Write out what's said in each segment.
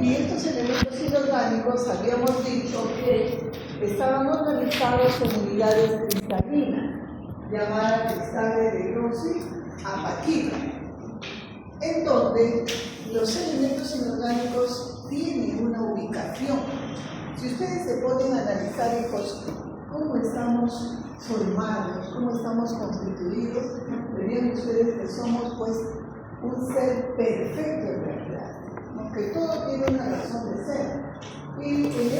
y estos elementos inorgánicos habíamos dicho que estaban organizados en unidades cristalinas, llamadas cristales de Grossi a Paquita, en donde los elementos inorgánicos tienen una ubicación. Si ustedes se ponen a analizar, hijos, cómo estamos formados, cómo estamos constituidos, verían ustedes que somos pues un ser perfecto en realidad, ¿no? Que todo tiene una razón de ser. Y en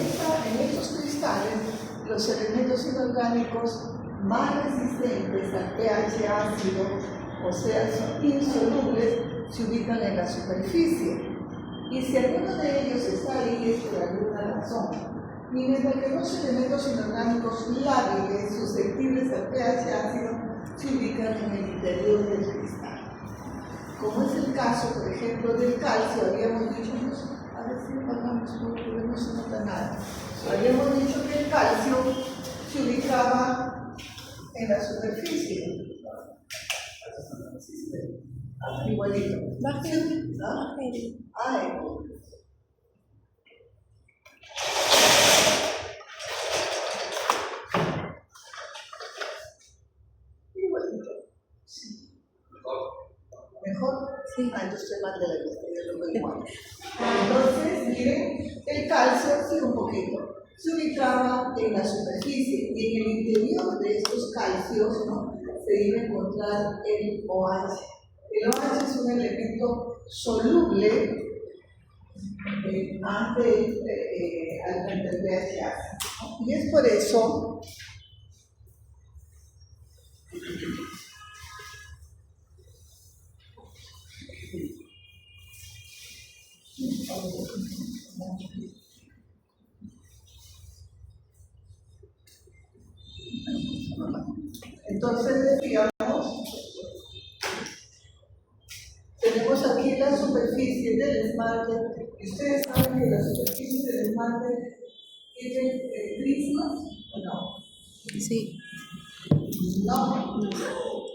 estos cristales, los elementos inorgánicos más resistentes al pH ácido, o sea, son insolubles, se ubican en la superficie. Y si alguno de ellos está ahí es por alguna razón. Y mientras que los elementos inorgánicos lábiles, susceptibles al pH ácido, se ubican en el interior del cristal. Como es el caso, por ejemplo, del calcio, habíamos dicho, a ver si pagamos porque no se nota nada. Habíamos dicho que el calcio se ubicaba en la superficie. Igualito. Igualito. Sí. ¿Mejor? Sí. Entonces estoy mal de la vista, yo lo veo igual. Entonces, miren, el calcio, sí, un poquito, se ubicaba en la superficie y en el interior de estos calcios, ¿no?, se iba a encontrar el OH. El OH es un elemento soluble ante el pH ácido. Y es por eso entonces decíamos, tenemos aquí la superficie del esmalte, y ustedes saben que la superficie del esmalte tiene prismas, ¿o no? Sí. No,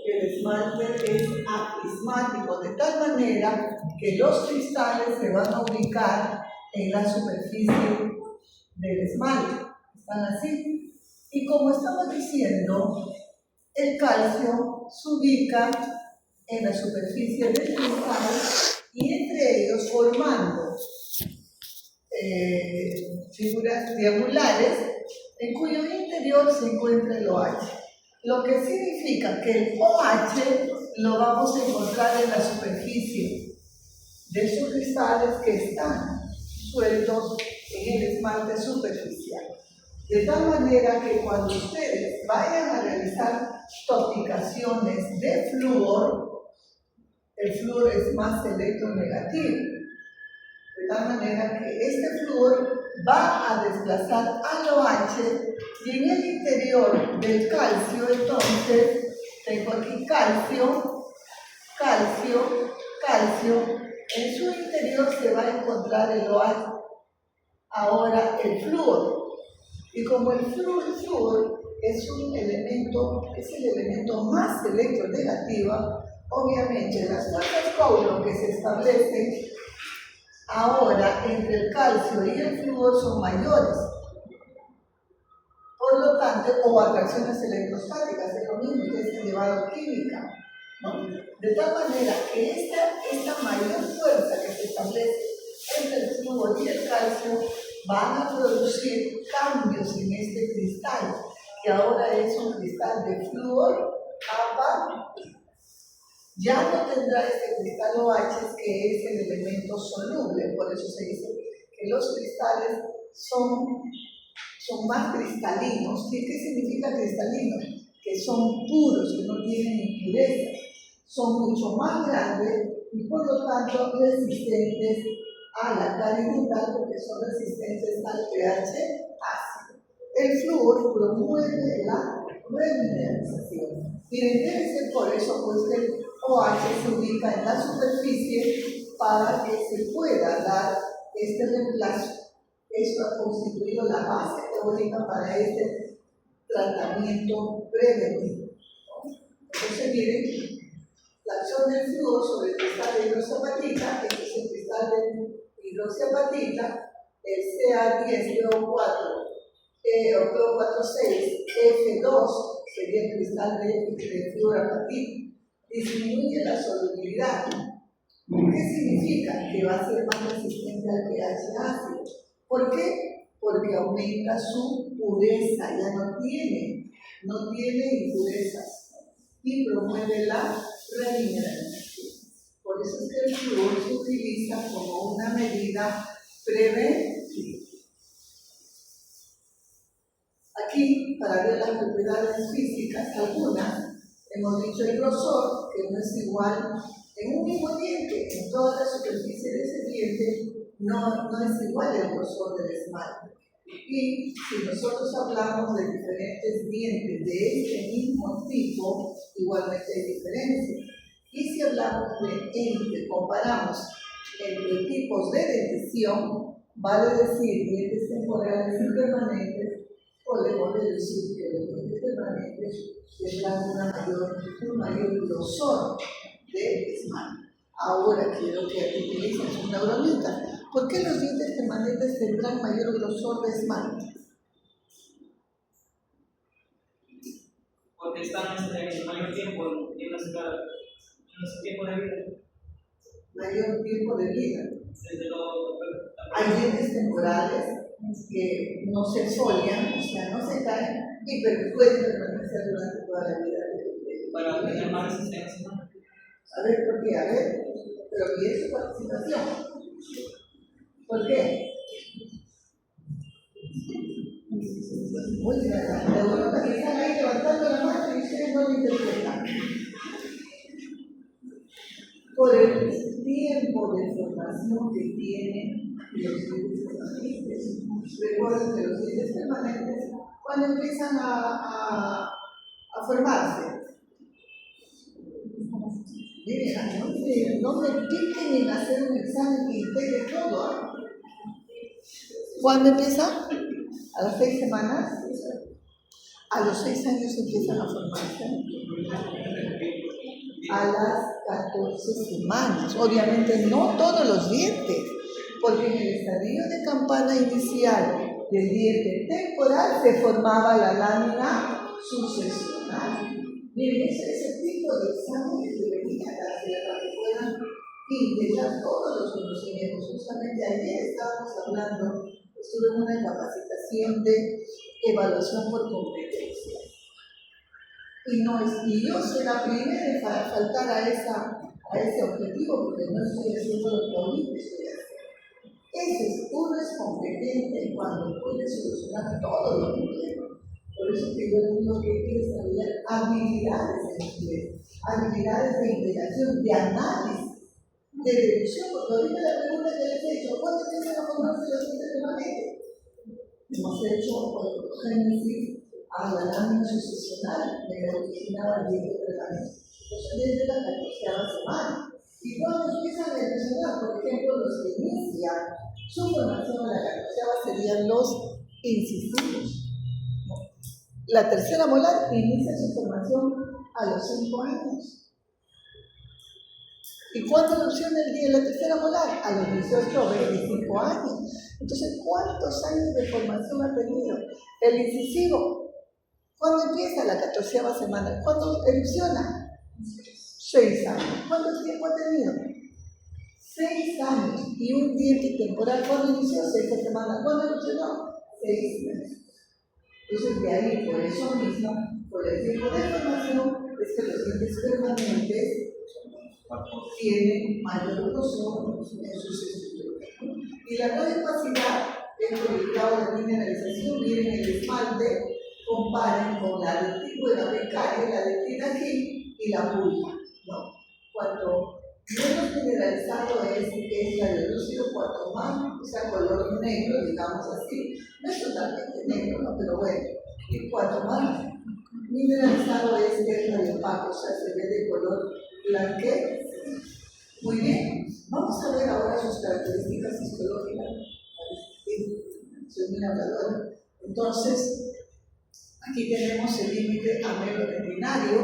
el esmalte es aprismático, de tal manera que los cristales se van a ubicar en la superficie del esmalte. Están así. Y como estamos diciendo, el calcio se ubica en la superficie del cristal y entre ellos formando figuras triangulares en cuyo interior se encuentra el OH. Lo que significa que el OH lo vamos a encontrar en la superficie de estos cristales que están sueltos en el esmalte superficial. De tal manera que cuando ustedes vayan a realizar topicaciones de flúor, el flúor es más electronegativo. De tal manera que este flúor va a desplazar al OH y en el interior del calcio, entonces, tengo aquí calcio, calcio, calcio, en su interior se va a encontrar el OH. Ahora el flúor. Y como el flúor es el elemento más electronegativo, obviamente las fuerzas Coulomb que se establecen ahora entre el calcio y el flúor son mayores. Por lo tanto, o atracciones electrostáticas, es lo mismo que es elevado química, ¿no? De tal manera que esta mayor fuerza que se establece entre el flúor y el calcio van a producir cambios en este cristal, que ahora es un cristal de flúor APA. Ya no tendrá este cristal OH, que es el elemento soluble, por eso se dice que los cristales son más cristalinos. ¿Qué significa cristalinos? Que son puros, que no tienen impurezas, son mucho más grandes y por lo tanto resistentes a la caridad, porque son resistentes al pH ácido. El flúor promueve la remineralización. Y debe ser por eso pues que el OH se ubica en la superficie para que se pueda dar este reemplazo. Esto ha constituido la base teórica para este tratamiento preventivo. Entonces, miren, la acción del flúor sobre el cristal de hidroxapatita, este es el cristal de hidroxiapatita, el Ca10PO4, o PO46, F2, sería el cristal de fluorapatita, disminuye la solubilidad. ¿Qué significa? Que va a ser más resistente al pH ácido. ¿Por qué? Porque aumenta su pureza, ya no tiene impurezas y promueve la remineralización. Por eso es que el flúor se utiliza como una medida preventiva. Aquí, para ver las propiedades físicas algunas, hemos dicho el grosor, que no es igual en un mismo diente, en toda la superficie de ese diente, no es igual el grosor del esmalte. Y si nosotros hablamos de diferentes dientes de este mismo tipo, igualmente hay diferencias. Y si hablamos comparamos entre tipos de dentición, vale decir dientes temporales y permanentes, podemos deducir que los dientes permanentes tendrán un mayor grosor de esmalte. Ahora quiero que utilices una bromita. ¿Por qué los dientes permanentes tendrán mayor grosor de esmalte? Porque están mayor tiempo en nuestro tiempo de vida. Mayor tiempo de vida. Hay dientes temporales que no se exfolian, o sea, no se caen, y pueden permanecer durante toda la vida. Para tener más resistencia. A ver, ¿por qué? A ver, pero ¿y su participación? ¿Por qué? Oiga, de bueno que están ahí levantando la mano y ustedes no lo interpretan. Por el tiempo de formación que tienen los dientes permanentes. Recuerden que los dientes permanentes, cuando empiezan a formarse, miren, no me piquen en hacer un examen que integre todo. ¿Eh? ¿Cuándo empieza? ¿A las 6 semanas? A los 6 años empiezan a formarse. A las 14 semanas. Obviamente no todos los dientes, porque en el estadio de campana inicial del diente temporal se formaba la lámina sucesional. Miren, ese es el tipo de examen que debería hacer para que puedan integrar todos los conocimientos. Justamente ayer estábamos hablando, estuve en una capacitación de evaluación por competencia. Y yo soy la primera en faltar a ese objetivo, porque no estoy haciendo lo que ahorita estoy haciendo. Uno es competente cuando puede solucionar todos los problemas. Por eso que yo digo que hay que desarrollar habilidades de inglés, habilidades de integración, de análisis, de deducción, porque ahorita la pregunta que les he hecho, ¿cuándo empiezan a formarse los dientes permanentes? Hemos hecho génesis a la lámina sucesional de la original diente permanente. Entonces, desde la 14ª semana. ¿Y cuándo empiezan a evolucionar? Por ejemplo, los que inician su formación a la 14ª serían los incisivos. La tercera molar inicia su formación a los 5 años. ¿Y cuándo erupciona la tercera molar? A los 18 o 25 años. Entonces, ¿cuántos años de formación ha tenido? El incisivo, ¿cuándo empieza? La 14ª semana. ¿Cuándo erupciona? 6 años. ¿Cuánto tiempo ha tenido? 6 años. Y un diente temporal, ¿cuándo inició? 6 semanas. ¿Cuándo erupcionó? 6 meses. Entonces, de ahí, por eso mismo, por el tiempo de formación, es que los dientes permanentes tienen mayor grosor en sus estructuras. Y la radiopacidad dentro del grado de mineralización, miren el esmalte, comparen con la dentina becaria, la dentina aquí y la pulpa, ¿no? Cuanto menos mineralizado es la de lúcido, cuanto más, o sea, color negro, digamos así. No es totalmente negro, ¿no? Pero bueno, y cuanto más mineralizado es la de opaco, o sea, se ve de color blanqueo. Muy bien, vamos a ver ahora sus características histológicas. Soy muy habladora. Entonces, aquí tenemos el límite amelodendrinario,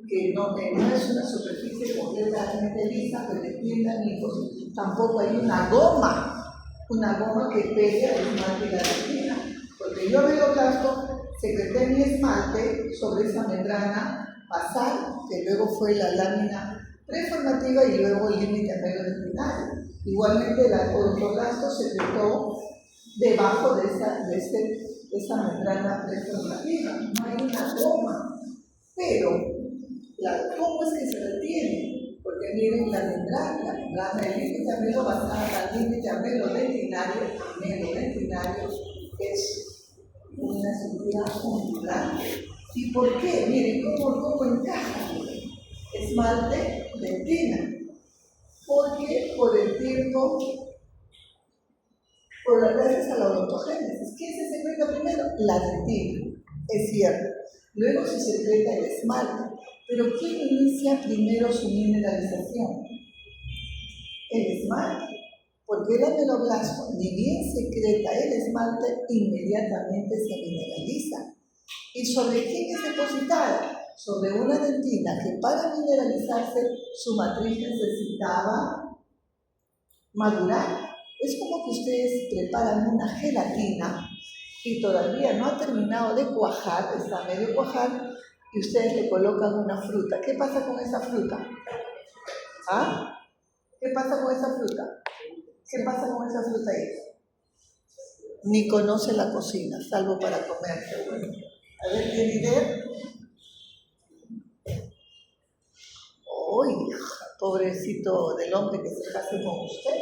que no es una superficie completamente lisa, pero entiendan, hijos, tampoco hay una goma una goma que pegue al esmalte y la retina. Porque yo ameloplasto, secreté mi esmalte sobre esa membrana basal, que luego fue la lámina preformativa y luego el límite ameloretinario. Igualmente el odontoblasto secretó debajo de esa membrana preformativa. No hay una goma, pero ¿cómo es que se retiene? Porque miren la membrana del límite amelo basal al límite ameloretinario es una estructura ondulante. ¿Y por qué? Miren cómo encaja esmalte, dentina. Porque por el tiempo, por las gracias a la odontogénesis, ¿qué se secreta primero? La dentina, es cierto. Luego se secreta el esmalte. Pero ¿quién inicia primero su mineralización? El esmalte. Porque el ameloblasto, ni bien secreta el esmalte, inmediatamente se mineraliza. ¿Y sobre quién es depositada? Sobre una dentina que para mineralizarse su matriz necesitaba madurar. Es como que ustedes preparan una gelatina y todavía no ha terminado de cuajar, está medio cuajar, y ustedes le colocan una fruta. ¿Qué pasa con esa fruta? ¿Ah? ¿Qué pasa con esa fruta? ¿Qué pasa con esa fruta ahí? Ni conoce la cocina, salvo para comer. A ver, ¿tiene idea? ¡Uy, pobrecito del hombre que se case con usted!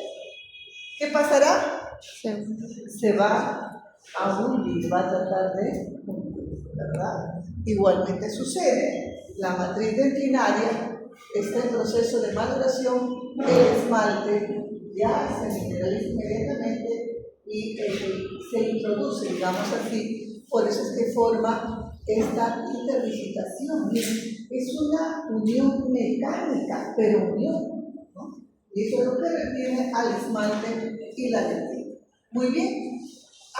¿Qué pasará? Se va a hundir, va a tratar de hundir, ¿verdad? Igualmente sucede. La matriz dentinaria está en proceso de maduración, el esmalte ya se mineraliza inmediatamente y se introduce, digamos así, por eso es que forma esta interdigitación. Es una unión mecánica, pero unión, ¿no? Y eso es lo que retiene al esmalte y la dentina. Muy bien,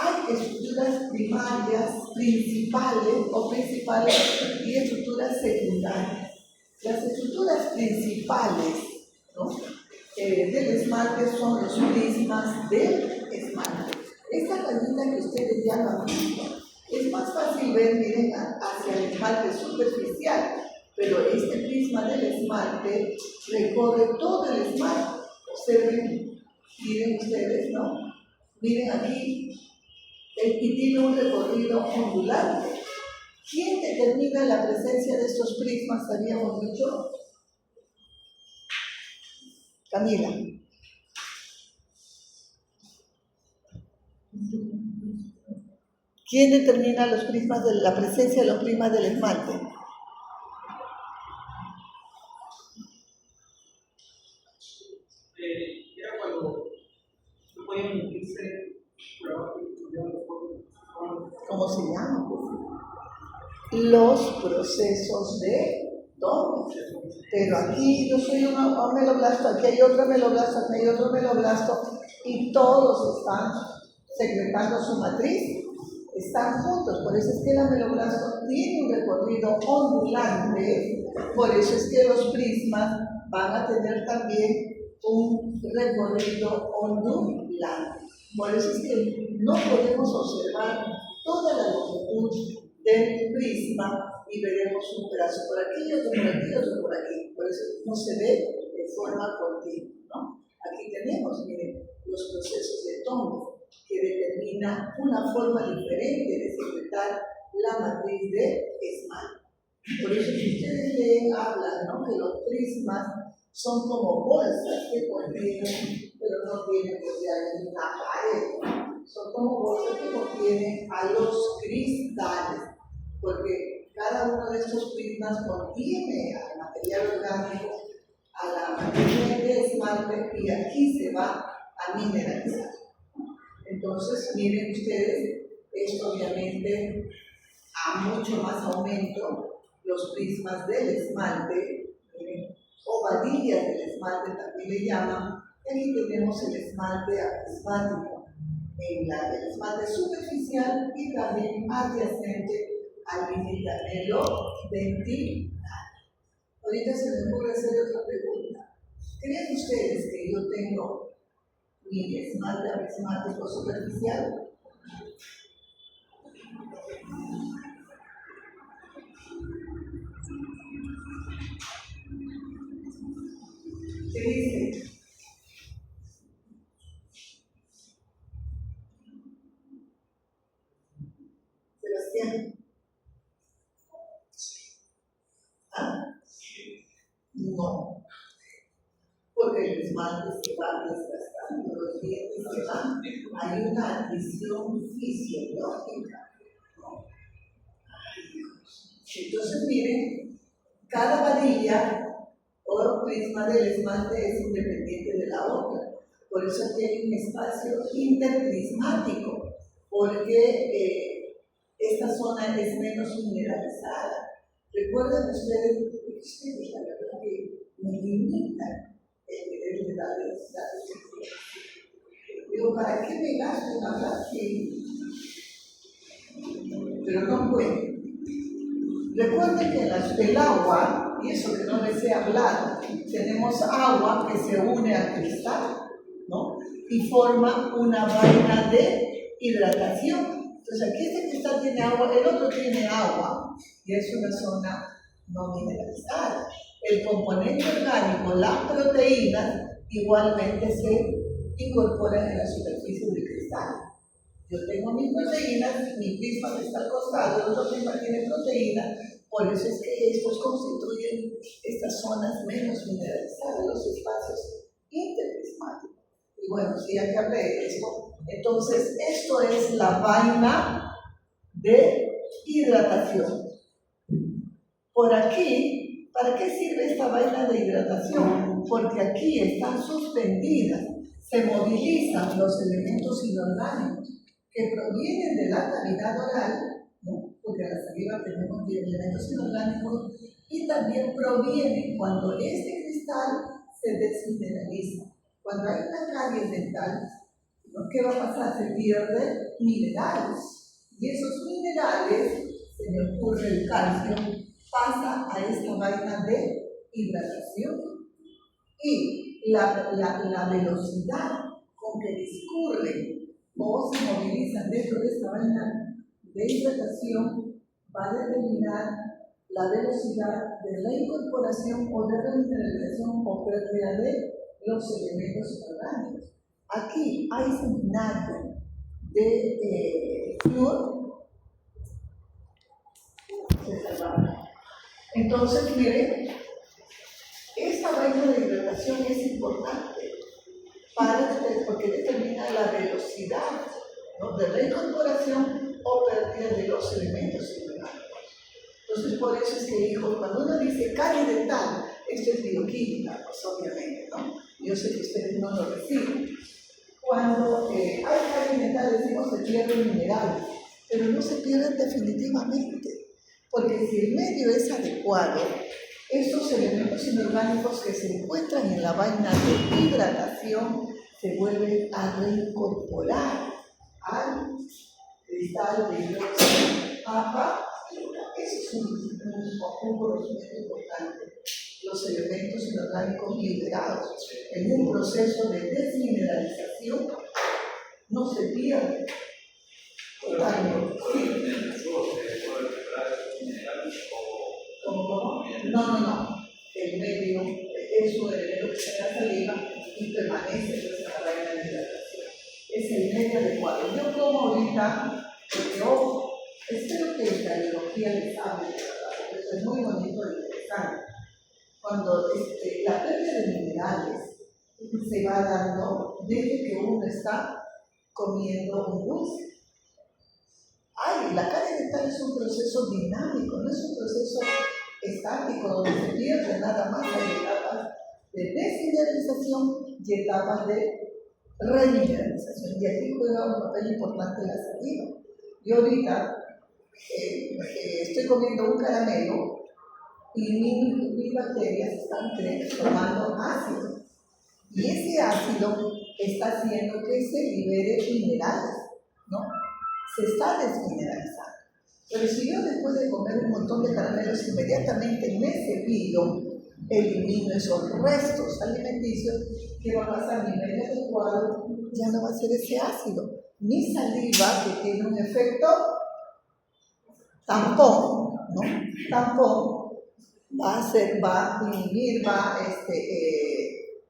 hay estructuras primarias, principales y estructuras secundarias. Las estructuras principales, ¿no?, del esmalte son los prismas del esmalte. Esta rayita que ustedes ya lo han visto, es más fácil ver, miren, hacia el esmalte superficial, pero este prisma del esmalte recorre todo el esmalte. Observen, miren ustedes, ¿no? Miren aquí, y tiene un recorrido ondulante. ¿Quién determina la presencia de estos prismas? ¿Habíamos dicho? Camila. ¿Quién determina los prismas la presencia de los prismas del esmalte? Era cuando no podían irse por abajo y ¿Cómo se llama? Los procesos de Doppler. Pero aquí yo soy un ameloblasto, aquí hay otro ameloblasto, aquí hay otro ameloblasto, y todos están secretando su matriz, están juntos. Por eso es que el ameloblasto tiene un recorrido ondulante, por eso es que los prismas van a tener también un recorrido ondulante. Por eso es que no podemos observar toda la longitud del prisma y veremos un pedazo por aquí, otro por aquí, otro por aquí. Por eso no se ve de forma continua, ¿no? Aquí tenemos, miren, los procesos de Doppler, que determina una forma diferente de secretar la matriz de esmalte. Por eso si ustedes leen, hablan, ¿no?, que los prismas son como bolsas que contienen, pero no tienen una pared, son como bolsas que contienen a los cristales, porque cada uno de estos prismas contiene al material orgánico, a la materia de esmalte, y aquí se va a mineralizar. Entonces, miren ustedes, esto obviamente a mucho más aumento, los prismas del esmalte, o varillas del esmalte también le llaman. Aquí tenemos el esmalte prismático, el esmalte superficial y también adyacente al límite amelodentil. Ahorita se me ocurre hacer otra pregunta. ¿Creen ustedes que yo tengo y esmalte arismático superficial. ¿Qué dice? Sebastián. ¿Ah? No, porque el esmalte se va desgastando, los dientes se van. Hay una adición fisiológica, ¿no? Entonces, miren, cada varilla o prisma del esmalte es independiente de la otra. Por eso aquí hay un espacio interprismático, porque esta zona es menos mineralizada. Recuerden ustedes la verdad que me limitan el nivel de la densidad. Digo, ¿para qué me gasto en hablar así? Pero no puedo. Recuerden que el agua, y eso que no les he hablado, tenemos agua que se une al cristal, ¿no? Y forma una vaina de hidratación. Entonces aquí este cristal tiene agua, el otro tiene agua, y es una zona no mineralizada. El componente orgánico, las proteínas, igualmente se incorporan en la superficie del cristal. Yo tengo mis proteínas, mi prisma que está al costado, el otro prisma tiene proteínas, por eso es que estos constituyen estas zonas menos mineralizadas, los espacios interprismáticos. Y bueno, sí, ya que hablé de esto, entonces esto es la vaina de hidratación. Por aquí, ¿para qué sirve esta vaina de hidratación? Porque aquí están suspendidas, se movilizan los elementos inorgánicos que provienen de la cavidad oral, ¿no? Porque a la saliva tenemos elementos inorgánicos, y también provienen cuando este cristal se desmineraliza. Cuando hay una caries dental, ¿no? ¿Qué va a pasar? Se pierden minerales, y esos minerales, se me ocurre el calcio, pasa a esta vaina de hidratación, y la velocidad con que discurren o se movilizan dentro de esta vaina de hidratación va a determinar la velocidad de la incorporación o de remineralización o pérdida de los elementos orgánicos. Aquí hay seminario de flúor. Entonces, miren, esta vaina de hidratación es importante porque determina la velocidad, ¿no? De reincorporación o pérdida de los elementos inorgánicos. Entonces, por eso es que dijo, cuando uno dice carie dental, esto es bioquímica, pues obviamente, ¿no? Yo sé que ustedes no lo reciben. Cuando hay carie dental, decimos se pierden minerales, pero no se pierden definitivamente, porque si el medio es adecuado, estos elementos inorgánicos que se encuentran en la vaina de hidratación se vuelven a reincorporar al cristal de hidróxido APA. Ese es un conocimiento importante. Los elementos inorgánicos liberados en un proceso de desmineralización no se pierden totalmente. ¿Cómo? No. El medio es un elemento que se da saliva y permanece en la vaina de hidratación. Es el medio adecuado. Yo como ahorita, porque ojo, espero que la biología les hable, porque eso es muy bonito e interesante. Cuando la pérdida de minerales se va dando desde que uno está comiendo un dulce. La carie dental es un proceso dinámico, no es un proceso estático donde se pierde nada más. Hay etapas de desmineralización y etapas de remineralización. Y aquí juega un papel importante la saliva. Yo ahorita estoy comiendo un caramelo y mis bacterias están tomando ácido. Y ese ácido está haciendo que se libere minerales, ¿no? Se está desmineralizando. Pero si yo después de comer un montón de caramelos inmediatamente me cepillo, elimino esos restos alimenticios, ¿qué va a pasar? Mi medio adecuado ya no va a ser ese ácido. Mi saliva, que tiene un efecto tampón, ¿no? Tampón, va a inhibir,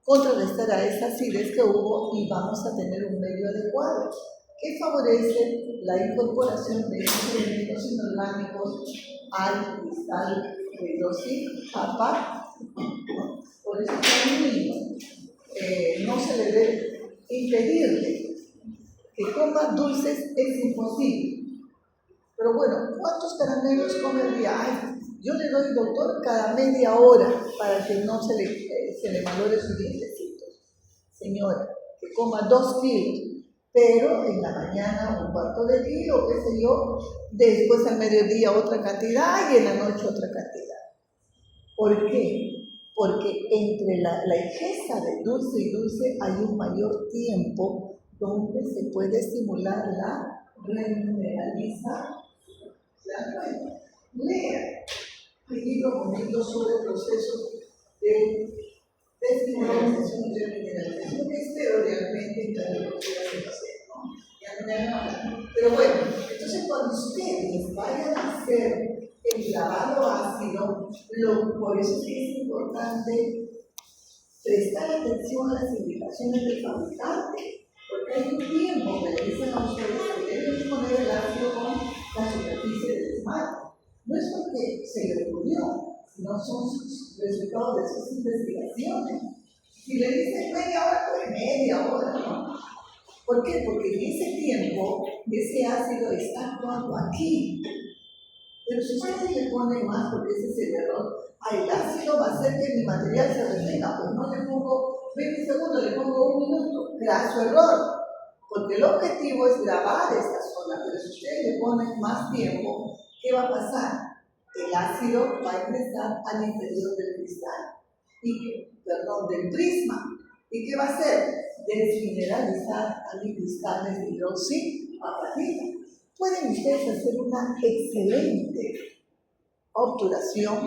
contrarrestar a esa acidez que hubo y vamos a tener un medio adecuado que favorece la incorporación de esos elementos inorgánicos al cristal de hidroxi-APA. Por eso que a un niño no se le debe impedirle que coma dulces, es imposible. Pero bueno, ¿cuántos caramelos come al día? Ay, yo le doy, doctor, cada media hora para que no se le malore sus dientecitos. Señora, que coma 2 kilos, pero en la mañana un cuarto de kilo, qué sé yo, después al mediodía otra cantidad y en la noche otra cantidad. ¿Por qué? Porque entre la ingesta de dulce y dulce hay un mayor tiempo donde se puede estimular la remineralización. Lea el libro bonito sobre el proceso de desmineralización y remineralización, que espero realmente que lo quieran hacer, ¿no? Pero bueno, entonces cuando ustedes vayan a hacer el lavado ácido, por eso es que es importante prestar atención a las indicaciones del fabricante, porque hay un tiempo que le dicen a ustedes que deben disponer el ácido con la superficie del esmalte. No es porque se le ocurrió, sino son resultados de sus investigaciones. Si le dicen media hora, pues media hora, ¿no? ¿Por qué? Porque en ese tiempo ese ácido está actuando aquí. Pero si ustedes le ponen más, porque ese es el error, el ácido va a hacer que mi material se retenga, pues no le pongo 20 segundos, le pongo 1 minuto. Graso error, porque el objetivo es grabar esta zona, pero si ustedes le ponen más tiempo, ¿qué va a pasar? El ácido va a ingresar al interior del cristal, del prisma. ¿Y qué va a hacer? Desmineralizar a mis cristales de hidroxiapatita. Pueden ustedes hacer una excelente obturación,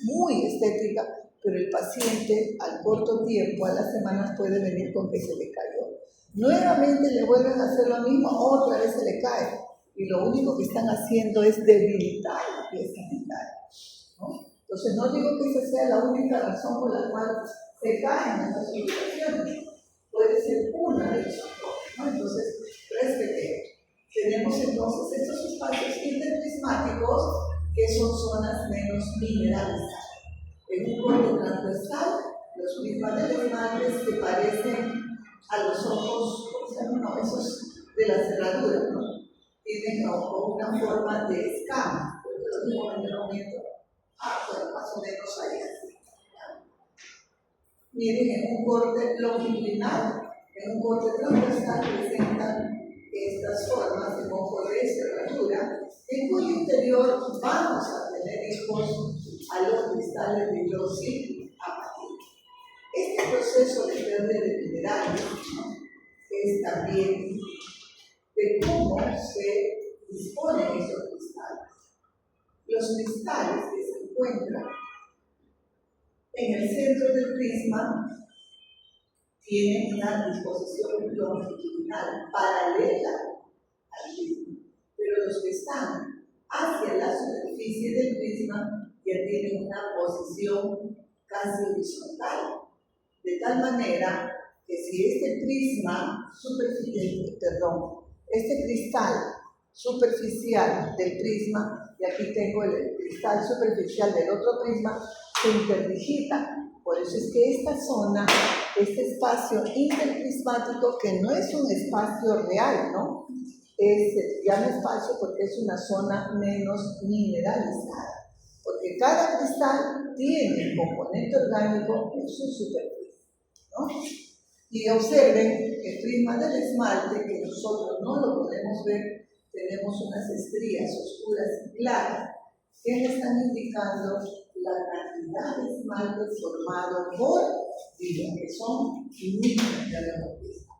muy estética, pero el paciente al corto tiempo, a las semanas, puede venir con que se le cayó. Nuevamente le vuelven a hacer lo mismo, otra vez se le cae. Y lo único que están haciendo es debilitar la pieza dental, ¿no? Entonces no digo que esa sea la única razón por la cual se caen estas ubicaciones. Puede ser una de las razones, ¿no? Entonces, respetemos. Tenemos entonces estos espacios interprismáticos que son zonas menos mineralizadas. En un corte transversal, los prismas del esmalte que parecen a los ojos, no, esos de la cerradura, ¿no? Tienen una forma de escama, porque lo digo en el momento, bueno, más o menos ahí así. Miren, en un corte longitudinal, en un corte transversal presentan estas formas de ojo de cerradura, en cuyo interior vamos a tener hijos a los cristales de hidroxiapatita. Este proceso de pérdida de minerales, ¿no?, es también de cómo se disponen esos cristales. Los cristales que se encuentran en el centro del prisma tienen una disposición longitudinal paralela al prisma, pero los que están hacia la superficie del prisma ya tienen una posición casi horizontal, de tal manera que si este cristal superficial del prisma, y aquí tengo el cristal superficial del otro prisma, se interdigita. Por eso es que esta zona, este espacio interprismático, que no es un espacio real, ¿no? Se llama espacio porque es una zona menos mineralizada, porque cada cristal tiene el componente orgánico en su superficie, ¿no? Y observen el prisma del esmalte, que nosotros no lo podemos ver, tenemos unas estrías oscuras y claras que me están indicando la cantidad de esmalte formado por día, que son micras, ya lo hemos visto.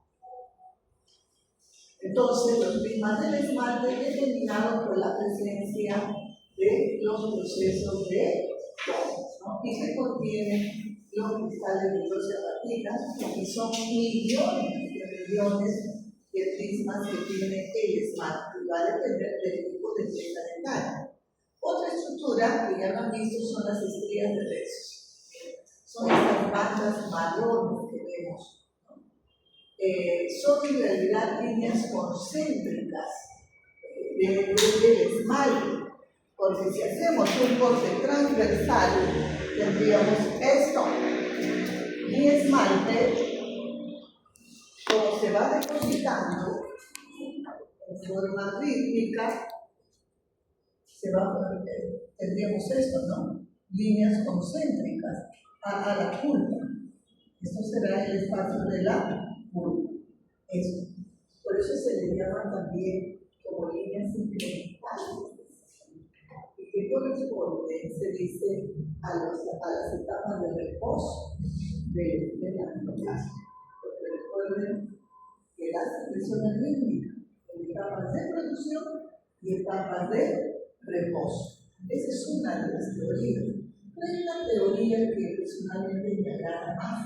Entonces, los prismas del esmalte determinados por la presencia de los procesos de tonos, ¿no? y que contiene los cristales de hidroxiapatita, y son millones de prismas que tiene el esmalte, y va a depender del tipo de pieza dental. Otra estructura que ya lo han visto son las estrías de Rexus. Son estas bandas marrones que vemos, ¿no? Son en realidad líneas concéntricas del esmalte, porque si hacemos un corte transversal, tendríamos esto. Mi esmalte, como se va depositando en forma rítmica, tendríamos esto, ¿no? Líneas concéntricas a la pulpa. Esto será el espacio de la pulpa. Esto. Por eso se le llama también como líneas incrementales. Y que corresponde, se dice, a las etapas de reposo de la anatomía. Porque recuerden que las expresiones rítmicas en etapas de producción y etapas de reposo. Esa es una de las teorías. Pero hay una teoría que personalmente me agrada más,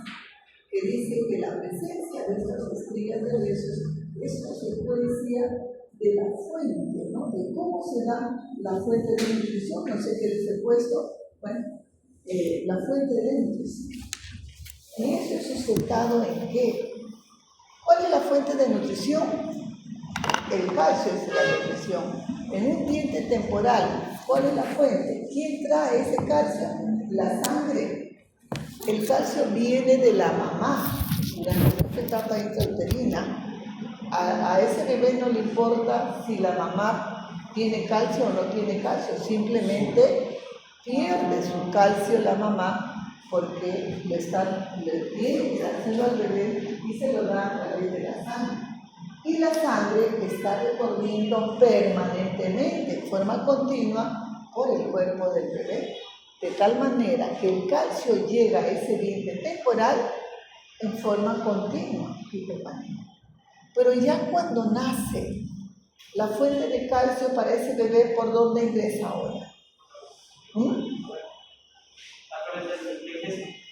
que dice que la presencia de estas estrías de Rexus es consecuencia de la fuente, ¿no? De cómo se da la fuente de nutrición. No sé qué les he puesto. Bueno, la fuente de nutrición. ¿Y eso es sustentado en qué? ¿Cuál es la fuente de nutrición? El calcio es la nutrición. En un diente temporal, ¿cuál es la fuente? ¿Quién trae ese calcio? La sangre. El calcio viene de la mamá, durante esta etapa intrauterina. A ese bebé no le importa si la mamá tiene calcio o no tiene calcio, simplemente pierde su calcio la mamá porque le tiene que dárselo al bebé y se lo da a través de la sangre. Y la sangre está recorriendo permanentemente, en forma continua, por el cuerpo del bebé, de tal manera que el calcio llega a ese diente temporal en forma continua y permanente. Pero ya cuando nace, la fuente de calcio para ese bebé, ¿por dónde ingresa ahora?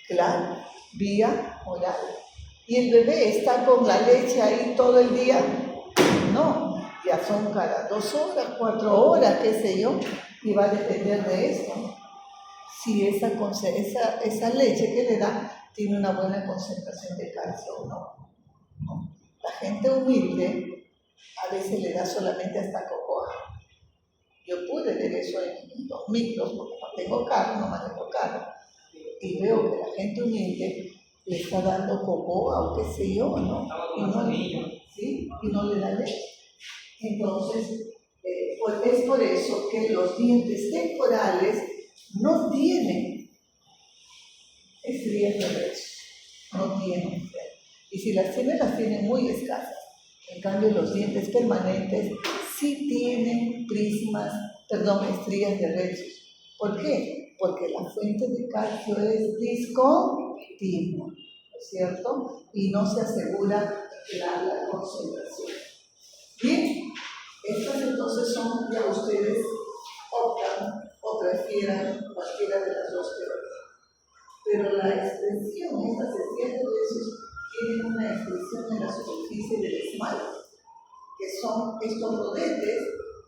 Claro, vía oral. ¿Y el bebé está con la leche ahí todo el día? No, ya son cada 2 horas, 4 horas, qué sé yo, y va a depender de esto. Si esa leche que le da tiene una buena concentración de calcio o no. La gente humilde a veces le da solamente hasta cocoa. Yo pude ver eso en los micros, porque no tengo carro, no manejo carro, y veo que la gente humilde le está dando cocoa o qué sé yo, ¿no? Y no le da leche. Entonces, pues es por eso que los dientes temporales no tienen estrías de Rexus, no tienen. Y si las tienen muy escasas. En cambio, los dientes permanentes sí tienen estrías de Rexus. ¿Por qué? Porque la fuente de calcio es discontinua, ¿no es cierto? Y no se asegura la concentración. Bien, estas entonces son, ya ustedes optan o prefieran cualquiera de las dos teorías. Pero la expresión, estas estrías de Rexus tienen una expresión en la superficie del esmalte, que son estos rodetes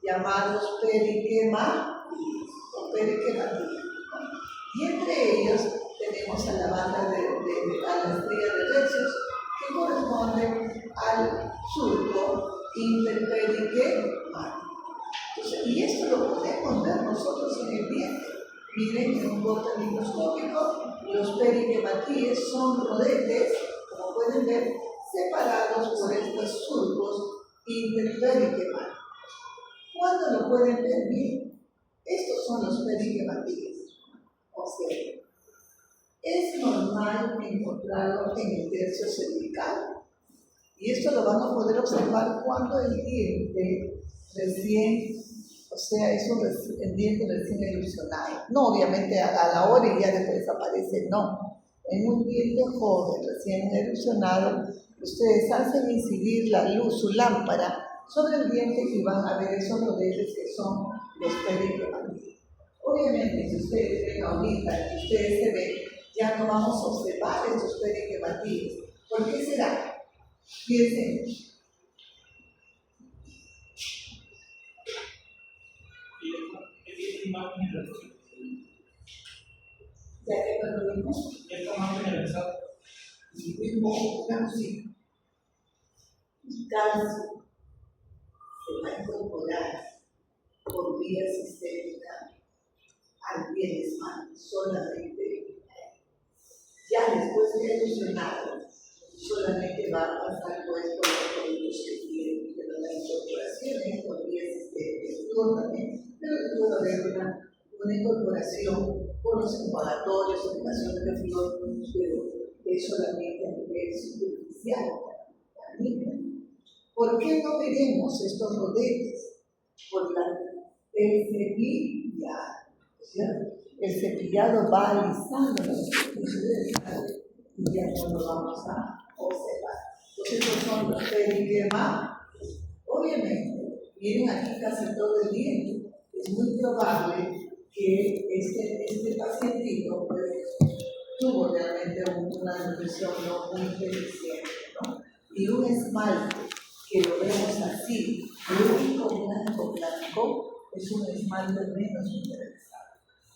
llamados periquematídeos o periquematídeos. Y entre ellos tenemos a la banda a la estrella de Rexus, que corresponde al surco interperiquemático. Y esto lo podemos ver nosotros en el diente. Miren, en un corte microscópico, los periquematíes son rodetes, como pueden ver, separados por estos surcos interperiquemáticos. ¿Cuándo lo pueden ver bien? Estos son los periquematíes. O sea, es normal encontrarlo en el tercio cervical. Y esto lo van a poder observar cuando el diente recién, o sea, es el diente recién erosionado. No, obviamente a la hora y ya después desaparece, no. En un diente joven, recién erosionado, ustedes hacen incidir la luz, su lámpara, sobre el diente y van a ver esos rodetes que son los periquematídeos. Obviamente, si ustedes ven ahorita, si ustedes se ven, ya no vamos a observar estos periquematiles. ¿Por qué será? Piensen. Ya que cuando vimos, Está más generalizado. y vimos una cosita, el calcio se va a incorporar por vía sistémica al bienestar solamente. Ya después de evolucionado, solamente va a pasar pues por los productos que tienen, pero la incorporación es por vía sistémica, pero puede haber una incorporación por los enjuagatorios, aplicación de flor, pero es solamente a nivel superficial. ¿Por qué no veremos estos rodetes? Por el cepillado. ¿Cierto? El cepillado va alisando los rodetes y ya no lo vamos a observar. Entonces, estos son los periquemas. Obviamente, vienen aquí casi todo el diente. Es muy probable que este pacientito pues, tuvo realmente una nutrición no muy deficiente, ¿no? Y un esmalte que lo vemos así, único blanco, es un esmalte menos mineralizado.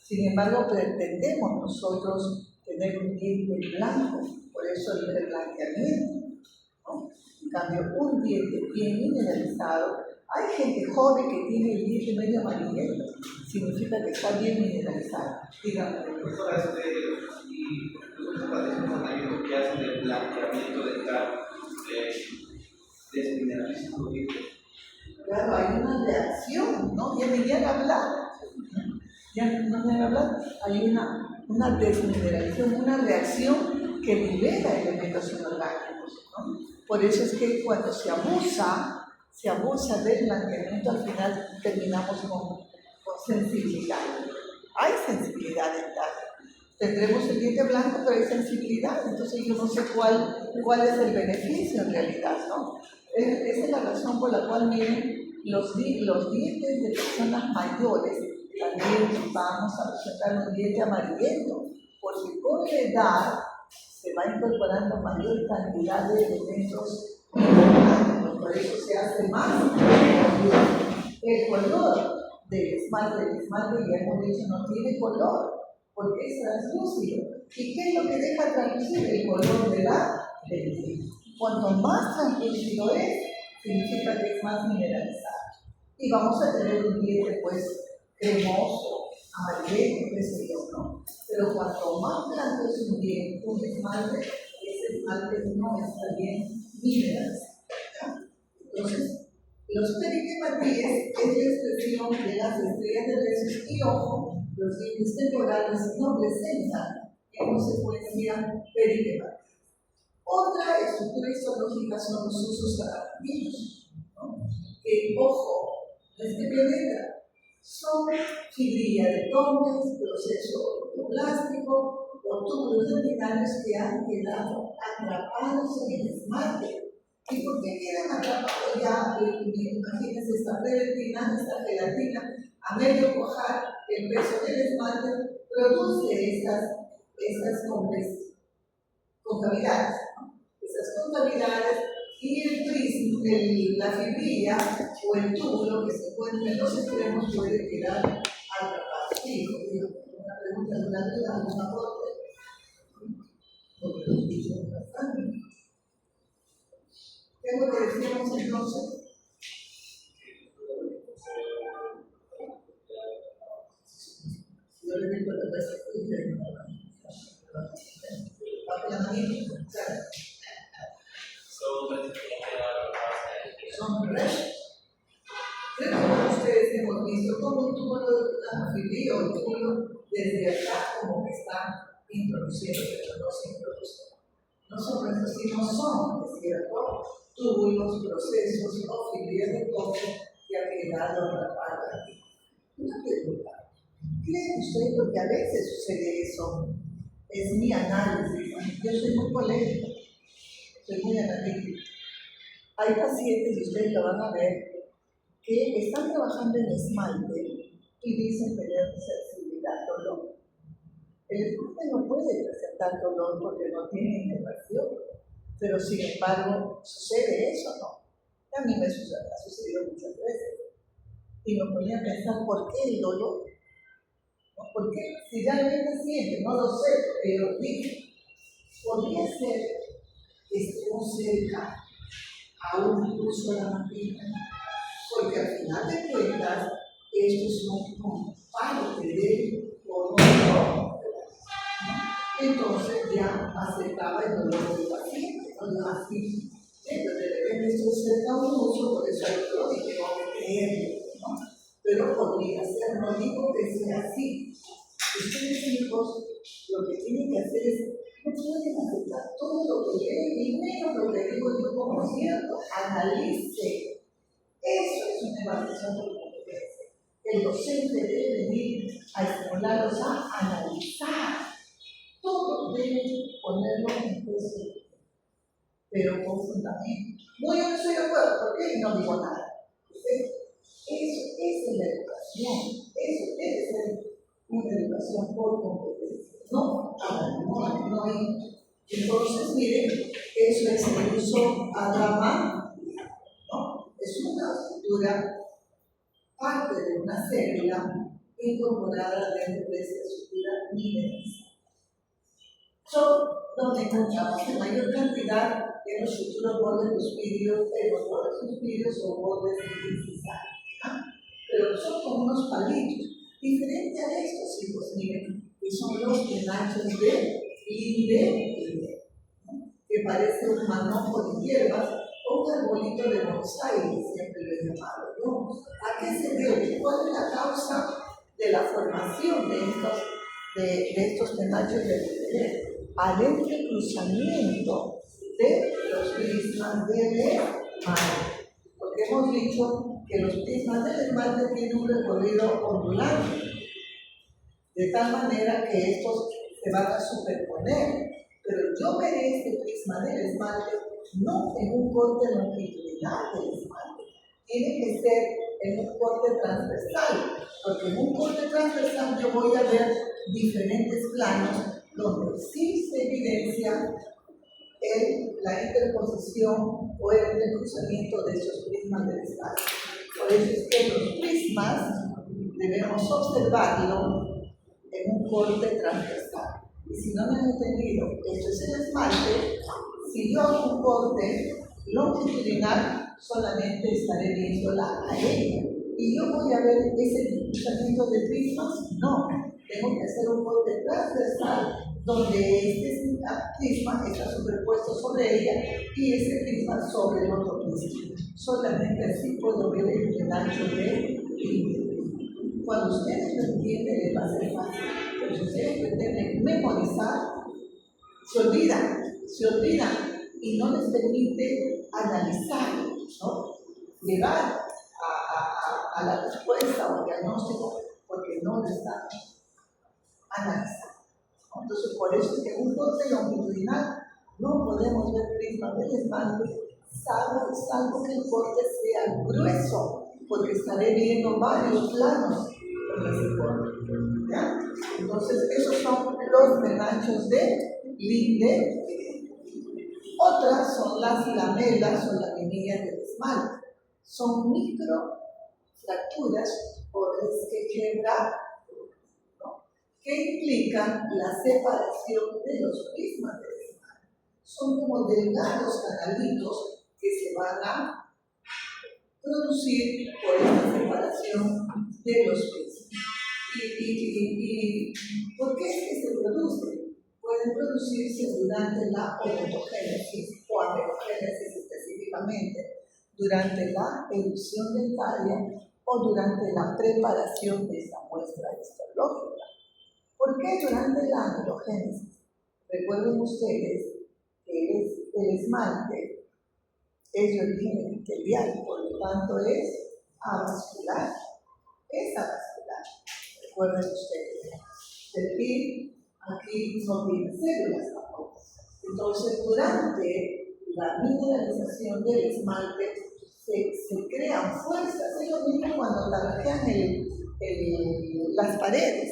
Sin embargo, pretendemos nosotros tener un diente blanco, por eso el reblanqueamiento, ¿no? En cambio, un diente bien mineralizado, hay gente joven que tiene el diente medio amarillento, significa que está bien mineralizado. Dígame. Profesora, y los padres tratamientos que hacen del blanqueamiento dental, desmineralizando el diente. Claro, hay una reacción, ¿no? Ya me iban a hablar. Ya no me van a hablar. Hay una desmineralización, una reacción que libera elementos inorgánicos, ¿no? Por eso es que cuando se abusa del blanqueamiento, al final terminamos con sensibilidad. Hay sensibilidad dental. Tendremos el diente blanco, pero hay sensibilidad, entonces yo no sé cuál es el beneficio en realidad, ¿no? Esa es la razón por la cual, miren, los dientes de personas mayores también vamos a presentar un diente amarillento, porque con la edad se va incorporando mayor cantidad de elementos minerales, por eso se hace más el color del esmalte. El esmalte, ya hemos dicho, no tiene color, porque es translúcido. ¿Y qué es lo que deja translúcido? El color de la lente. Cuanto más translúcido es, significa que es más mineralizado. Y vamos a tener un diente, pues, cremoso, amarillento, qué sé yo, ¿no? Pero cuanto más blanco es un diente, un esmalte, ese esmalte no está bien mineralizado, ¿ya? Entonces, los periquematíes es la expresión de las estrellas de Rhesus y ojo, los dientes temporales no presentan en consecuencia periquematíes. Otra estructura histológica son los usos característicos, ¿no? Que, ojo, no es que penetra, son fibrillas de tomes, proceso ortoplástico o túbulos dentinarios que han quedado atrapados en el esmalte. ¿Y por qué quedan atrapados ya? Imagínense, esta predentina, esta gelatina, a medio cuajar, el peso del esmalte produce estas concavidades, ¿no? Esas concavidades y el prisma, la fibrilla o el túbulo que se encuentra en los extremos puede quedar atrapado. Sí, una pregunta, una duda, algún aporte. ¿Qué es lo que decíamos entonces? Yo le digo la respuesta. Son restos. Creo que ustedes hemos visto cómo un túbulo anfibio o túbulo desde acá como que está introduciendo, pero no se introduce. No son restos, sino son, es cierto, túbulos, procesos o fibrillas de coco que han quedado atrapadas aquí. Una pregunta. ¿Cree usted? Porque a veces sucede eso. Es mi análisis. Yo soy muy polémica. Soy muy analítica. Hay pacientes, y ustedes lo van a ver, que están trabajando en esmalte y dicen tener sensibilidad. sentirá dolor. El esmalte no puede presentar dolor porque no tiene inervación, pero sin embargo, ¿sucede eso o no? A mí me ha sucedido muchas veces. Y me ponía a pensar, ¿por qué el dolor? ¿No? ¿Por qué? Si realmente siente, no lo sé, pero dije, podría ser que estemos cerca a un uso de la máquina, porque al final de cuentas, estos son parte del dolor. Entonces ya aceptaba el dolor del paciente, no así. Entonces de repente estoy cerca a un uso, por eso yo lo dije, tengo que creerlo, ¿no? Pero podría ser, no digo que sea así. Ustedes hijos, lo que tienen que hacer es, no pueden aceptar todo lo que leen, y menos lo que digo yo como cierto, analice. Eso es una evaluación por competencia. El docente debe venir a estimularlos a analizar. Todo debe ponerlo en puesto, pero con fundamento. No, yo no estoy de acuerdo, ¿por qué? No digo nada. Eso es la educación. Eso debe ser una educación por competencia. No, no hay. Entonces, miren, eso es el uso a la ¿no? Es una estructura, parte de una célula incorporada dentro de esa estructura mineralizada. Son donde encontramos en mayor cantidad en los futuros bordes suspirios, los bordes suspirios o bordes incisales. Pero son como unos palitos, diferente a estos hijos, miren, que son los penachos de linde, que parece un manojo de hierbas o un arbolito de bonsai, que siempre lo he llamado yo. ¿A qué se debe? ¿Cuál es la causa de la formación de estos penachos de linde? Al entrecruzamiento de los prismas del esmalte. Porque hemos dicho que los prismas del esmalte tienen un recorrido ondulante, de tal manera que estos se van a superponer. Pero yo veré este prisma del esmalte no en un corte longitudinal del esmalte, tiene que ser en un corte transversal, porque en un corte transversal yo voy a ver diferentes planos donde sí se evidencia la interposición o el entrecruzamiento de esos prismas del esmalte. Por eso es que los prismas debemos observarlo en un corte transversal. Y si no me han entendido, esto es el esmalte, si yo hago un corte longitudinal, solamente estaré viéndola a ella. ¿Y yo voy a ver ese entrecruzamiento de prismas? No. Tengo que hacer un corte transversal donde este prisma está superpuesto sobre ella y ese prisma sobre el otro prisma. Solamente así puedo ver el penacho de linde. Cuando ustedes lo entienden, les va a ser fácil. Pero si ustedes pretenden memorizar, se olvidan y no les permite analizar, ¿no? Llegar a la respuesta o al diagnóstico porque no lo están analizando. Entonces, por eso es que en un corte longitudinal no podemos ver prismas del esmalte, salvo que el corte sea grueso, porque estaré viendo varios planos en ese corte. ¿Ya? Entonces, esos son los penachos de linde. Otras son las lamelas o laminillas del esmalte. Son microfracturas o desquebrar, que implican la separación de los prismas del esmalte. Son como delgados canalitos que se van a producir por esta separación de los prismas. ¿Y por qué es que se producen? Pueden producirse durante la odontogénesis o amerogénesis específicamente, durante la erupción dentaria o durante la preparación de esta muestra histológica. ¿Por qué durante la amerogénesis? Recuerden ustedes que el esmalte es de origen epitelial, por lo tanto es avascular. Es avascular. Recuerden ustedes. El PIB aquí no tiene células tampoco. Entonces, durante la mineralización del esmalte se crean fuerzas. Es lo mismo cuando trabajan las paredes.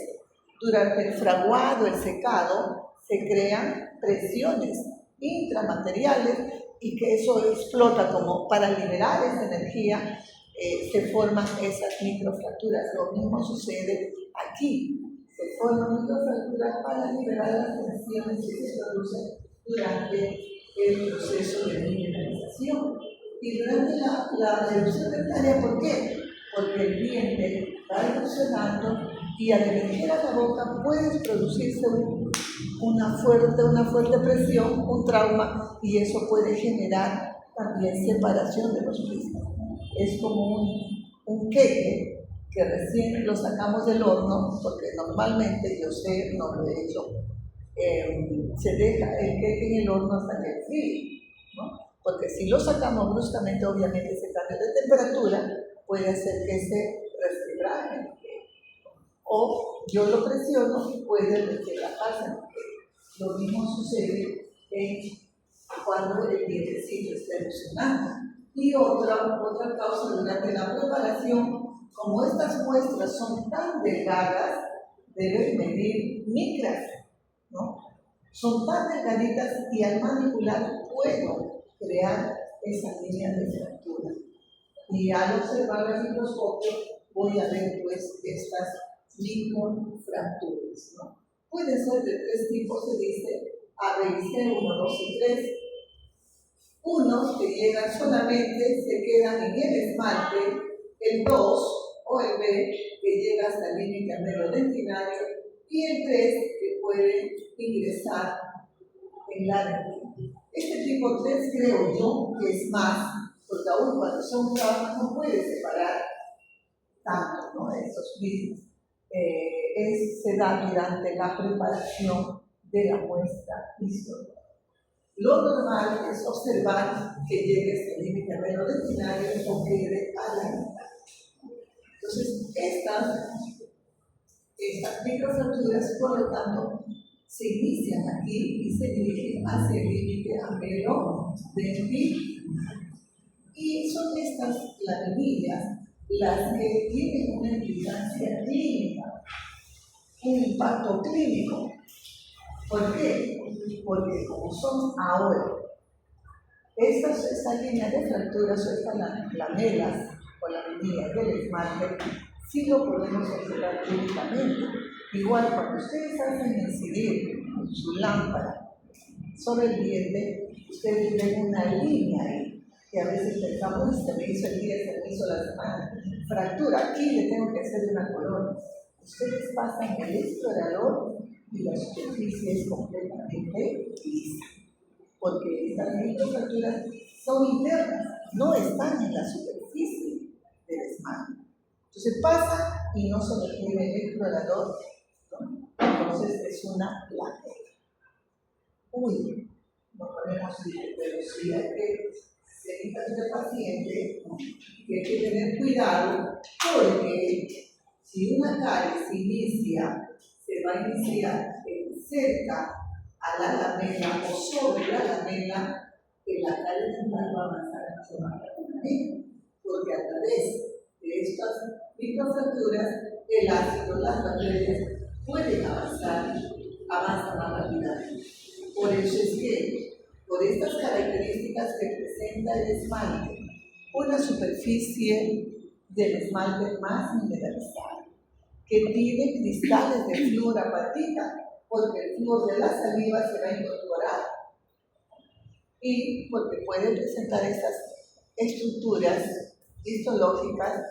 Durante el fraguado, el secado, se crean presiones intramateriales y que eso explota como para liberar esa energía, se forman esas microfracturas. Lo mismo sucede aquí. Se forman microfracturas para liberar las tensiones que se producen durante el proceso de mineralización. Y durante la erupción dentaria, ¿por qué? Porque el diente va erupcionando y al emerger a la boca puede producirse una fuerte presión, un trauma, y eso puede generar también separación de los mismos. Es como un queque que recién lo sacamos del horno, porque normalmente, yo sé, no lo he hecho, se deja el queque en el horno hasta que enfríe, ¿no? Porque si lo sacamos bruscamente, obviamente ese cambio de temperatura puede hacer que se resquebraje. O yo lo presiono y puede resquebrajarse. Lo mismo sucede cuando el dientecito está erupcionando. Y otra causa durante la preparación, como estas muestras son tan delgadas, deben medir micras, ¿no? Son tan delgaditas y al manipular puedo crear esa línea de fractura. Y al observar el microscopio voy a ver pues estas microfracturas, ¿no? Pueden ser de 3 tipos, se dice A, B y C, 1, 2 y 3. Unos que llegan solamente, se quedan en el esmalte, el 2 o el B que llega hasta el límite amelodentinario y el 3 que puede ingresar en la dentina. Este tipo 3 creo yo que es más, porque aún cuando son traumas no puede separar tanto, ¿no? Esos mismos. Se da durante la preparación de la muestra histológica. Lo normal es observar que llegue hasta el límite amelodentinario o quede a la mitad. Entonces, estas microfracturas, por lo tanto, se inician aquí y se dirigen hacia el límite amelodentinario. Y son estas laminillas las que tienen una implicancia clínica, un impacto clínico. ¿Por qué? Porque como son ahora, esta línea de fracturas o estas lamelas o laminillas del esmalte, sí lo podemos observar clínicamente. Igual cuando ustedes hacen incidir su lámpara sobre el diente, ustedes ven una línea ahí, que a veces pensamos, se me hizo el día, se me hizo la semana, fractura, aquí le tengo que hacer una corona. Ustedes pasan el explorador y la superficie es completamente lisa, porque estas microfracturas son internas, no están en la superficie del esmalte. Entonces pasa y no se retiene el explorador, ¿no? Entonces es una lágrima. Uy, nos ponemos triste, pero sí hay que seguir a este paciente, que hay que tener cuidado, porque si una carie se va a iniciar cerca a la lamela o sobre la lamela, que la carie dental va a avanzar mucho más rápidamente, porque a través de estas microfracturas el ácido, las bacterias pueden avanza más rápidamente. Por eso es que, por estas características que presenta el esmalte, una superficie del esmalte más mineralizada, que tiene cristales de flúor apatita, porque el flúor de la saliva se va a incorporar, y porque puede presentar estas estructuras histológicas,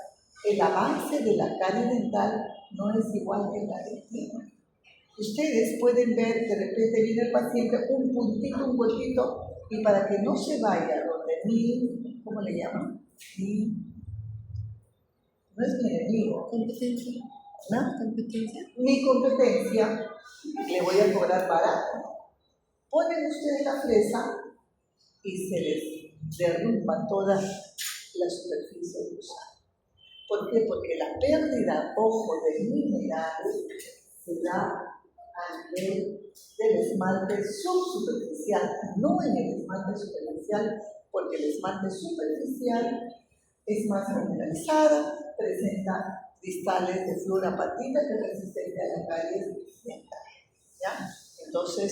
el avance de la carie dental no es igual que la dentina. Ustedes pueden ver, de repente viene el paciente, un puntito, un huequito, y para que no se vaya donde mi, ¿cómo le llaman? No es mi enemigo. Competencia. ¿No? Competencia. Mi competencia, le voy a cobrar barato. Ponen ustedes la fresa y se les derrumba toda la superficie cruzada. ¿Por qué? Porque la pérdida, ojo, de minerales se da a nivel del esmalte subsuperficial, no en el esmalte superficial, porque el esmalte superficial es más mineralizada, presenta cristales de fluorapatita que es resistente a las caries dentales, ¿ya? Entonces,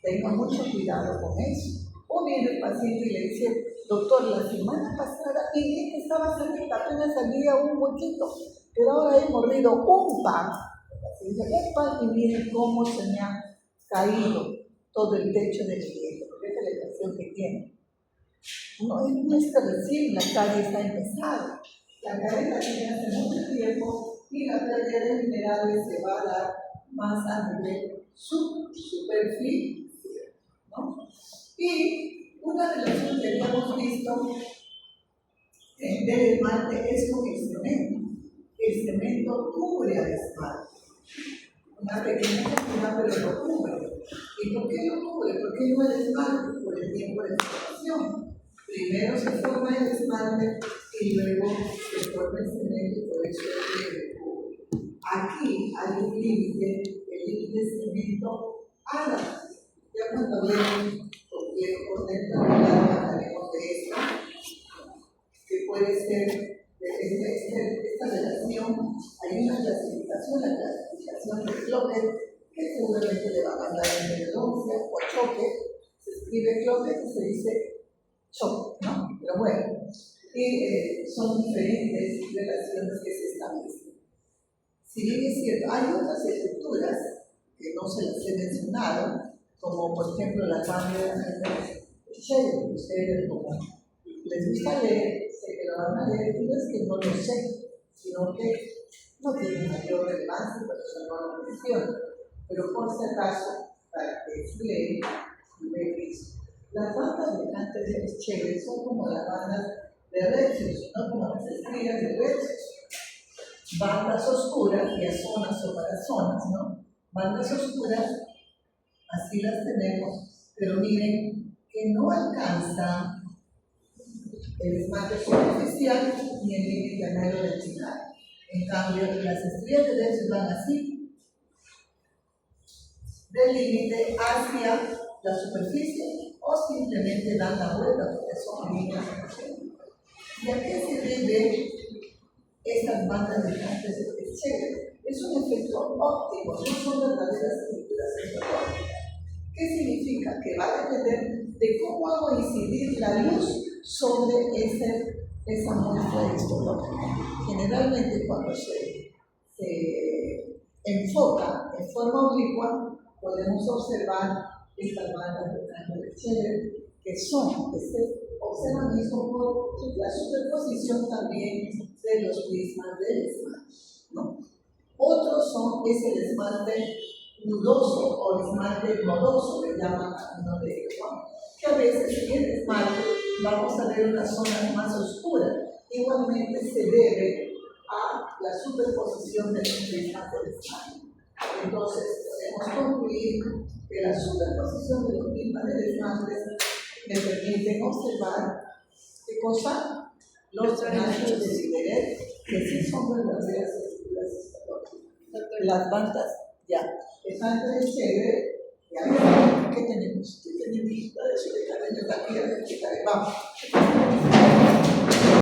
tenga mucho cuidado con eso. O viene el paciente y le dice, doctor, la semana pasada mi diente estaba sanita, apenas salía un huequito, pero ahora he mordido un pan. El paciente dice, un pan, y miren cómo se me ha caído todo el techo del diente, porque esa es la impresión que tiene. No es que recién la carie está empezada. La carie la tiene hace mucho tiempo y la pérdida de minerales se va a dar más a nivel superficial, ¿no? Y una relación que habíamos visto del esmalte es con el cemento. El cemento cubre al esmalte. Una pequeña cantidad, pero lo cubre. ¿Y por qué lo cubre? Porque no el esmalte por el tiempo de formación. Primero se forma el esmalte y luego se forma el cemento y por eso el cubre. Aquí hay un límite, el límite cemento árabe. Ya cuando hablemos complejos dentro de la hablaremos de esto, que puede ser esta relación. Hay una clasificación, la clasificación de Cloquet, que seguramente le va a mandar en redundancia o choque. Se escribe Cloquet y se dice choque, ¿no? Pero bueno, y son diferentes relaciones que se establecen. Si bien es cierto, hay otras estructuras que no se las he mencionado, como por ejemplo las bandas de Shelley, ustedes como les gusta leer, sé que lo van a leer, y no es que no lo sé, sino que no tiene mayor relevancia, por eso no lo menciono. Pero por si acaso, para que se lea, las bandas delante de Shelley son como las bandas de Regius, no como las estrellas de Regius. Bandas oscuras y azonas o parazonas, ¿no? Bandas oscuras, así las tenemos, pero miren que no alcanza el esmalte superficial ni el límite anero vertical. En cambio, las estrellas de Regius van así, del límite hacia la superficie, o simplemente dan la vuelta porque son líneas. ¿Y a qué se debe estas bandas de cantes de Shelley? Es un efecto óptico, no son verdaderas estructuras electrónicas. ¿Qué significa? Que va a depender de cómo hago incidir la luz sobre esa muestra histológica. Generalmente cuando se enfoca en forma oblicua, podemos observar estas bandas de cantes de Shelley, que son, se observan mismo por la superposición también de los prismas del esmalte, ¿no? Otros es el esmalte nudoso o esmalte nodoso, le llaman a uno de ellos, ¿no? Que a veces en el esmalte vamos a ver unas zonas más oscuras. Igualmente se debe a la superposición de los prismas del esmalte. Entonces podemos concluir que la superposición de los prismas del esmalte me permite observar qué cosa, los drenajes de Siberet, que sí son verdaderas estructuras histológicas. Las bandas, ya. El banco de Shelley, ya. ¿Qué tenemos? ¿Qué tenemos? De eso de cabello, la piel, vamos.